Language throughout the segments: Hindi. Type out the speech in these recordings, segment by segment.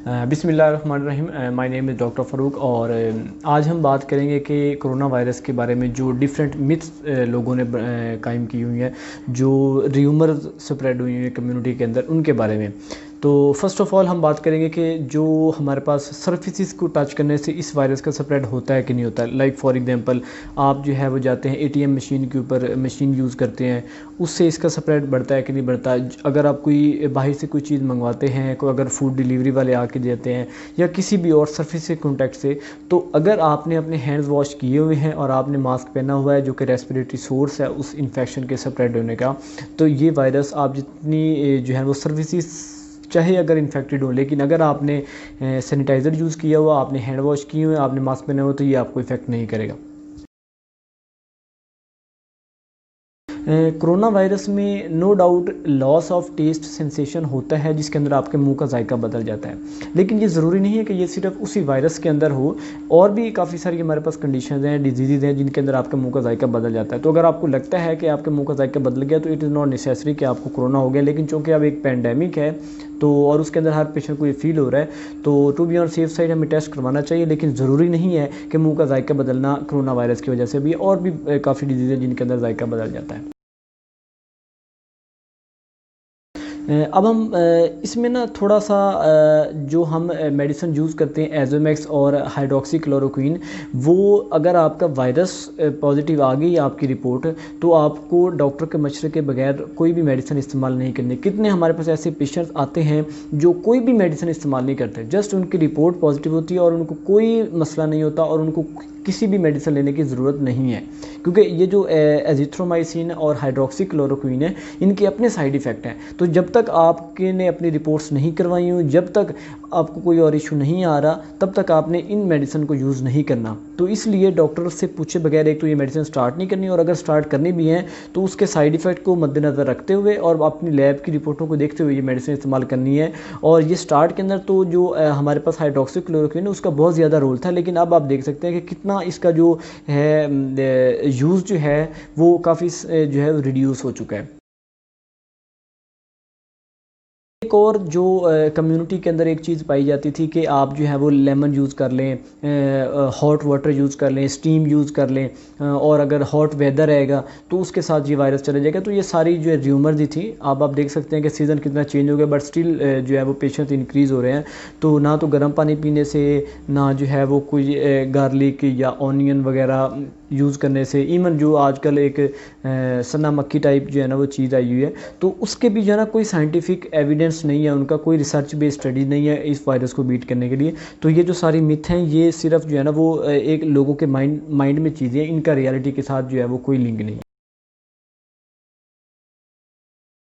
बिस्मिल्लाहिर्रहमानिर्रहीम। My name is doctor Farooq और आज हम बात करेंगे कि कोरोना वायरस के बारे में जो डिफरेंट मिथ्स लोगों ने कायम की हुई हैं, जो र्यूमर्स स्प्रेड हुई हैं कम्युनिटी के अंदर, उनके बारे में। तो फ़र्स्ट ऑफ़ ऑल हम बात करेंगे कि जो हमारे पास सरफेसिस को टच करने से इस वायरस का स्प्रेड होता है कि नहीं होता है। लाइक फॉर एग्जांपल, आप जो है वो जाते हैं एटीएम मशीन के ऊपर, मशीन यूज़ करते हैं, उससे इसका स्प्रेड बढ़ता है कि नहीं बढ़ता। अगर आप कोई बाहर से कोई चीज़ मंगवाते हैं, कोई अगर फूड डिलीवरी वाले आके देते हैं या किसी भी और सरफेस से कॉन्टैक्ट से, तो अगर आपने अपने हैंड्स वॉश किए हुए हैं और आपने मास्क पहना हुआ है जो कि रेस्पिरेटरी सोर्स है उस इन्फेक्शन के स्प्रेड होने का, तो ये वायरस आप जितनी जो है वो सर्विसेज चाहे अगर इन्फेक्टेड हो, लेकिन अगर आपने सैनिटाइज़र यूज़ किया हुआ, आपने हैंड वॉश किए हुए, आपने मास्क पहना हुआ, तो ये आपको इफेक्ट नहीं करेगा। कोरोना वायरस में no doubt loss of taste sensation होता है, जिसके अंदर आपके मुंह का जायका बदल जाता है। लेकिन ये ज़रूरी नहीं है कि ये सिर्फ उसी वायरस के अंदर हो, और भी काफ़ी सारी हमारे पास कंडीशंस हैं, डिजीज़ हैं, जिनके अंदर आपके मुंह का जायका बदल जाता है। तो अगर आपको लगता है कि आपके मुंह का जायका बदल गया, तो इट इज़ नॉट नेसेसरी कि आपको कोरोना हो गया। लेकिन चूँकि अब एक पैंडेमिक है तो और उसके अंदर हर पेशेंट को ये फील हो रहा है, तो to be on safe side हमें टेस्ट करवाना चाहिए। लेकिन ज़रूरी नहीं है कि मुँह का जायका बदलना कोरोना वायरस की वजह से भी, और भी काफ़ी डिजीज़ हैं जिनके अंदर जायका बदल जाता है। अब हम इसमें ना थोड़ा सा जो हम मेडिसिन यूज़ करते हैं एजोमैक्स और हाइड्रोक्सी क्लोरोक्वीन, वो अगर आपका वायरस पॉजिटिव आ गई आपकी रिपोर्ट, तो आपको डॉक्टर के मशवरे के बगैर कोई भी मेडिसिन इस्तेमाल नहीं करनी। कितने हमारे पास ऐसे पेशेंट्स आते हैं जो कोई भी मेडिसिन इस्तेमाल नहीं करते, जस्ट उनकी रिपोर्ट पॉजिटिव होती है और उनको कोई मसला नहीं होता और उनको किसी भी मेडिसिन लेने की ज़रूरत नहीं है, क्योंकि ये जो एजिथ्रोमाइसिन और हाइड्रोक्सी क्लोरोक्वीन है, इनके अपने साइड इफ़ेक्ट हैं। तो जब तक आपके ने अपनी रिपोर्ट्स नहीं करवाई हुई, जब तक आपको कोई और इशू नहीं आ रहा, तब तक आपने इन मेडिसिन को यूज़ नहीं करना। तो इसलिए डॉक्टर से पूछे बगैर एक तो ये मेडिसिन स्टार्ट नहीं करनी, और अगर स्टार्ट करनी भी हैं तो उसके साइड इफ़ेक्ट को मद्देनज़र रखते हुए और अपनी लैब की रिपोर्टों को देखते हुए ये मेडिसिन इस्तेमाल करनी है। और ये स्टार्ट के अंदर तो जो हमारे पास हाइड्रोक्सी क्लोरोक्वीन है उसका बहुत ज़्यादा रोल था, लेकिन अब आप देख सकते हैं कि कितना इसका जो है यूज़ जो है वो काफ़ी जो है रिड्यूस हो चुका है। एक और जो कम्युनिटी के अंदर एक चीज़ पाई जाती थी कि आप जो है वो लेमन यूज़ कर लें, हॉट वाटर यूज़ कर लें, स्टीम यूज़ कर लें, और अगर हॉट वेदर रहेगा तो उसके साथ ये वायरस चला जाएगा। तो ये सारी जो है र्यूमर्स ही थी। अब आप देख सकते हैं कि सीज़न कितना चेंज हो गया, बट स्टिल जो है वो पेशेंट्स इंक्रीज़ हो रहे हैं। तो ना तो गर्म पानी पीने से, ना जो है वो कोई गार्लिक या ऑनियन वगैरह यूज़ करने से, इवन जो आजकल एक सना मक्खी टाइप जो है ना वो चीज़ आई हुई है, तो उसके भी जो है ना कोई साइंटिफिक एविडेंस नहीं है, उनका कोई रिसर्च बेस्ड स्टडी नहीं है इस वायरस को बीट करने के लिए। तो ये जो सारी मिथ हैं, ये सिर्फ जो है ना वो एक लोगों के माइंड में चीज़ें, इनका रियलिटी के साथ जो है वो कोई लिंक नहीं।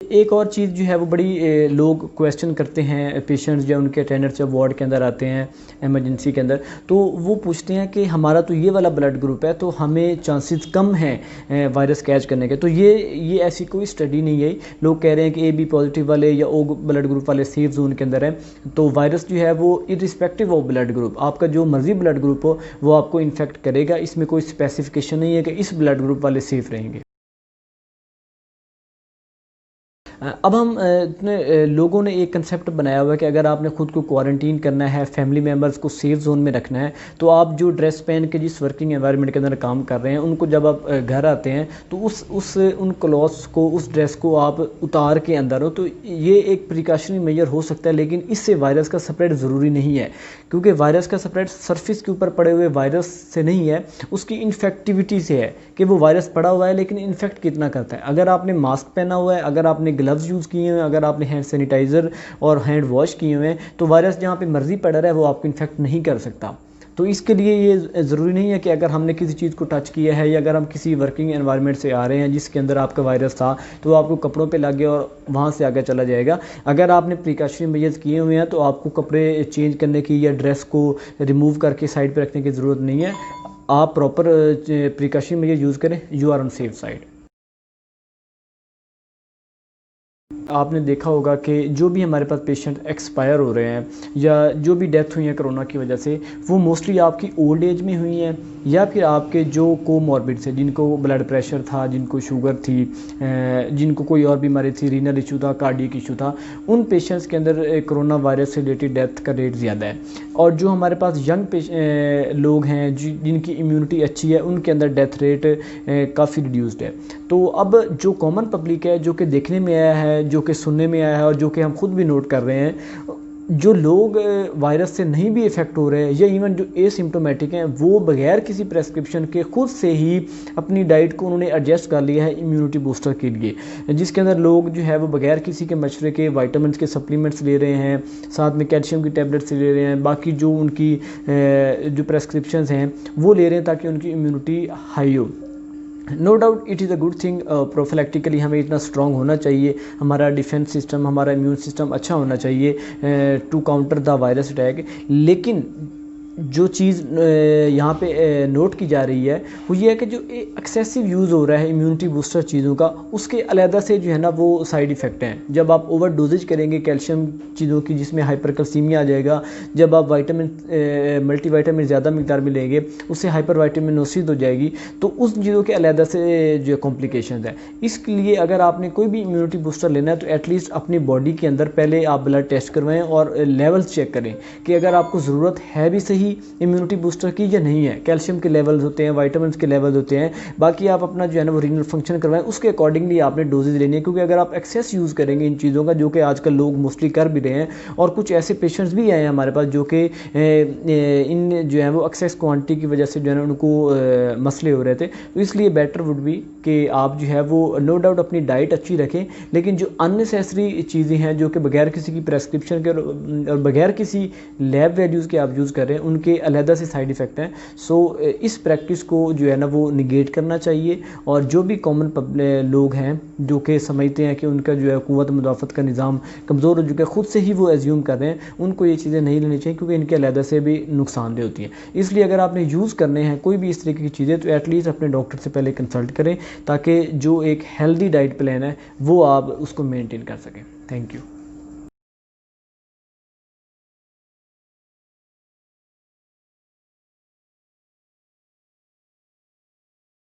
एक और चीज़ जो है वो बड़ी लोग क्वेश्चन करते हैं, पेशेंट्स जो उनके अटेंडर्स जब वार्ड के अंदर आते हैं इमरजेंसी के अंदर, तो वो पूछते हैं कि हमारा तो ये वाला ब्लड ग्रुप है, तो हमें चांसेस कम हैं वायरस कैच करने के। तो ये ऐसी कोई स्टडी नहीं है। लोग कह रहे हैं कि AB पॉजिटिव वाले या O ब्लड ग्रुप वाले सेफ जोन के अंदर हैं। तो वायरस जो है वो इरिस्पेक्टिव ऑफ ब्लड ग्रुप, आपका जो मर्जी ब्लड ग्रुप हो, वो आपको इन्फेक्ट करेगा। इसमें कोई स्पेसिफिकेशन नहीं है कि इस ब्लड ग्रुप वाले सेफ रहेंगे। अब हम इतने लोगों ने एक कंसेप्ट बनाया हुआ है कि अगर आपने ख़ुद को क्वारंटीन करना है, फैमिली मेम्बर्स को सेफ जोन में रखना है, तो आप जो ड्रेस पहन के जिस वर्किंग एनवायरनमेंट के अंदर काम कर रहे हैं, उनको जब आप घर आते हैं तो उन क्लॉथ्स को, उस ड्रेस को आप उतार के अंदर हो। तो ये एक प्रिकॉशनरी मेजर हो सकता है, लेकिन इससे वायरस का स्प्रेड ज़रूरी नहीं है, क्योंकि वायरस का स्प्रेड सरफेस के ऊपर पड़े हुए वायरस से नहीं है, उसकी इन्फेक्टिविटी से है कि वो वायरस पड़ा हुआ है लेकिन इन्फेक्ट कितना करता है। अगर आपने मास्क पहना हुआ है, अगर आपने ग्लव्स यूज़ किए हुए हैं, अगर आपने हैंड सैनिटाइज़र और हैंड वॉश किए हुए हैं, तो वायरस जहाँ पे मर्जी पड़ा रहा है वो आपको इन्फेक्ट नहीं कर सकता। तो इसके लिए ये ज़रूरी नहीं है कि अगर हमने किसी चीज़ को टच किया है या अगर हम किसी वर्किंग एनवायरनमेंट से आ रहे हैं जिसके अंदर आपका वायरस था, तो आपको कपड़ों पे लग गया और वहाँ से आगे चला जाएगा। अगर आपने प्रिकॉशनरी मेजर्स किए हुए हैं तो आपको कपड़े चेंज करने की या ड्रेस को रिमूव करके साइड पर रखने की ज़रूरत नहीं है। आप प्रॉपर प्रिकॉशनरी मेजर यूज़ करें, you are on safe side. आपने देखा होगा कि जो भी हमारे पास पेशेंट एक्सपायर हो रहे हैं या जो भी डेथ हुई है कोरोना की वजह से, वो मोस्टली आपकी ओल्ड एज में हुई हैं या फिर आपके जो कोमॉर्बिड से, जिनको ब्लड प्रेशर था, जिनको शुगर थी, जिनको कोई और बीमारी थी, रीनल इशू था, कार्डियक इशू था, उन पेशेंट्स के अंदर कोरोना वायरस से रिलेटेड डेथ का रेट ज़्यादा है। और जो हमारे पास यंग लोग हैं जिनकी इम्यूनिटी अच्छी है, उनके अंदर डेथ रेट काफ़ी रिड्यूस्ड है। तो अब जो कॉमन पब्लिक है, जो कि देखने में आया है, जो कि सुनने में आया है और जो कि हम खुद भी नोट कर रहे हैं, जो लोग वायरस से नहीं भी इफ़ेक्ट हो रहे हैं या इवन जो एसिम्प्टोमेटिक हैं, वो बगैर किसी प्रेस्क्रिप्शन के खुद से ही अपनी डाइट को उन्होंने एडजस्ट कर लिया है इम्यूनिटी बूस्टर के लिए, जिसके अंदर लोग जो है वो बगैर किसी के मशवरे के विटामिन्स के सप्लीमेंट्स ले रहे हैं, साथ में कैल्शियम की टैबलेट्स ले रहे हैं, बाकी जो उनकी जो प्रेस्क्रिप्शंस हैं वो ले रहे हैं ताकि उनकी इम्यूनिटी हाई हो। No doubt it is a good thing. Prophylactically हमें इतना स्ट्रॉन्ग होना चाहिए, हमारा डिफेंस सिस्टम, हमारा इम्यून सिस्टम अच्छा होना चाहिए to counter the virus attack. लेकिन जो चीज़ यहाँ पे नोट की जा रही है वो ये है कि जो एक्सेसिव यूज़ हो रहा है इम्यूनिटी बूस्टर चीज़ों का, उसके अलहदा से जो है ना वो साइड इफ़ेक्ट हैं। जब आप ओवर डोजेज करेंगे कैल्शियम चीज़ों की, जिसमें हाइपरकैल्सीमिया आ जाएगा, जब आप मल्टीविटामिन ज़्यादा मिकदार में लेंगे, उससे हाइपरविटामिनोसिस हो जाएगी, तो उस चीज़ों के अलहदा से जो कॉम्प्लिकेशन है। इसलिए अगर आपने कोई भी इम्यूनिटी बूस्टर लेना है तो एटलीस्ट अपनी बॉडी के अंदर पहले आप ब्लड टेस्ट करवाएं और लेवल्स चेक करें कि अगर आपको ज़रूरत है भी सही इम्यूनिटी बूस्टर की या नहीं है। कैल्शियम के लेवल्स होते हैं, विटामिन्स के लेवल्स होते हैं, बाकी आप अपना जो है ना वो रीनल फंक्शन करवाएं, उसके अकॉर्डिंगली आपने डोजेज लेनी है। क्योंकि अगर आप एक्सेस यूज़ करेंगे इन चीज़ों का, जो कि आजकल लोग मोस्टली कर भी रहे हैं, और कुछ ऐसे पेशेंट्स भी आए हैं हमारे पास जो कि इन जो है वो एक्सेस क्वान्टिटी की वजह से जो है ना उनको मसले हो रहे थे। तो इसलिए बेटर वुड बी कि आप जो है वो नो डाउट अपनी डाइट अच्छी रखें, लेकिन जो अननेसेसरी चीज़ें हैं जो कि बगैर किसी की प्रेस्क्रिप्शन के और बगैर किसी लैब वैल्यूज़ के आप यूज़ कर रहे हैं, उनके अलहदा से साइड इफ़ेक्ट हैं। सो इस प्रैक्टिस को जो है ना वो निगेट करना चाहिए। और जो भी कॉमन लोग हैं जो कि समझते हैं कि उनका जो है क़ुव्वत मुदाफ़त का निज़ाम कमज़ोर हो चुका है, ख़ुद से ही वो एज्यूम कर रहे हैं, उनको ये चीज़ें नहीं लेनी चाहिए क्योंकि इनके अलहदा से भी नुकसानदेह होती हैं। इसलिए अगर आपने यूज़ करने हैं कोई भी इस तरीके की चीज़ें, तो एटलीस्ट अपने डॉक्टर से पहले कंसल्ट करें ताकि जो एक हेल्दी डाइट प्लान है वो आप उसको मेनटेन कर सकें। Thank you.